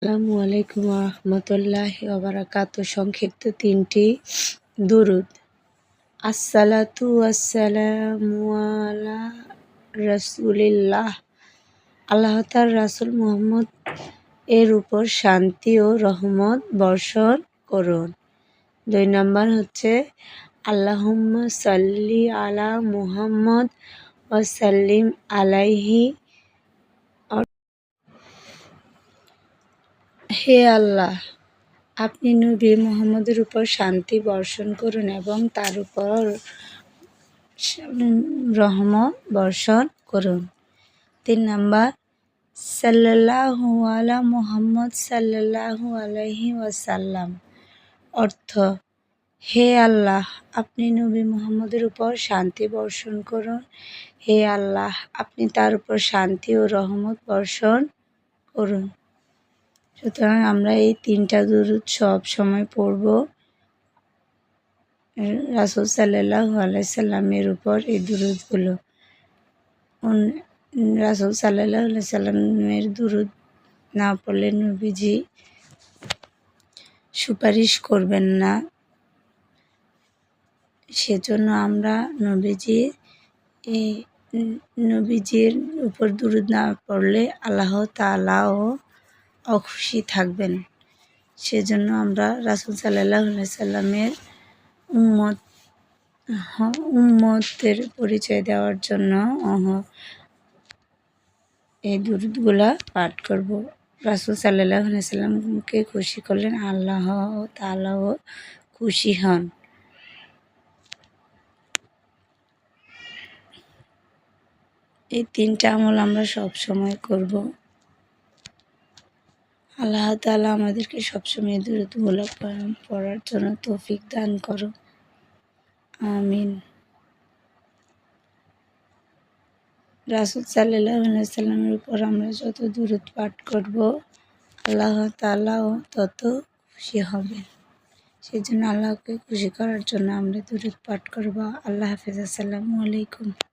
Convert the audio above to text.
আসসালামু আলাইকুম রহমতুল্লাহি ওয়া বারাকাতুহু। সংক্ষিপ্ত 3টি দুরূদ। আসসালাতু ওয়াসসালামু আলা রাসূলিল্লাহ। আল্লাহ তাআলা রাসূল মুহাম্মদ এর উপর শান্তি ও রহমত বর্ষণ করুন। 2 নম্বর হচ্ছে আল্লাহুম্মা সাল্লি আলা মুহাম্মদ ওয়া সাল্লিম আলাইহি। হে আল্লাহ, আপনি নবী মুহাম্মদের উপর শান্তি বর্ষণ করুন এবং তার উপর রহমত বর্ষণ করুন। 3 নাম্বার সাল্লাল্লাহু আলা মুহাম্মদ সাল্লাল্লাহু আলাইহি ওয়াসাল্লাম। অর্থ: হে আল্লাহ, আপনি নবী মুহাম্মদের উপর শান্তি বর্ষণ করুন। হে আল্লাহ, আপনি তার উপর শান্তি ও রহমত বর্ষণ করুন। সুতরাং আমরা এই 3টা দুরূদ সব সময় পড়ব। রাসূল সাল্লাল্লাহু আলাইহি সাল্লামের উপর এই দুরূদগুলো। রাসূল সাল্লাল্লাহু আলাইহি সাল্লামের দুরূদ না পড়লে নবীজি সুপারিশ করবেন না। সেজন্য আমরা নবীজির উপর দুরূদ না পড়লে আল্লাহ তাআলাও অখুশি থাকবেন। সেজন্য আমরা রাসূল সাল্লাল্লাহু আলাইহি সাল্লামের উম্মতের পরিচয় দেওয়ার জন্য এই দুরূদগুলা পাঠ করব। রাসূল সাল্লাল্লাহু আলাইহি সাল্লামকে খুশি করলেন আল্লাহ তাআলাও খুশি হন। এই 3টা আমল আমরা সব সময় করব। আল্লাহ তাআলা আমাদেরকে সবসময় দুরূদগুলো পড়ার জন্য তৌফিক দান করো। আমিন। রাসূল সাল্লাল্লাহু আলাইহি সাল্লামের উপর আমরা যত দুরূদ পাঠ করব, আল্লাহ তাআলাও তত খুশি হবেন। সেজন্য আল্লাহকে খুশি করার জন্য আমরা দুরূদ পাঠ করব। আল্লাহ হাফেজ। আসসালামু আলাইকুম।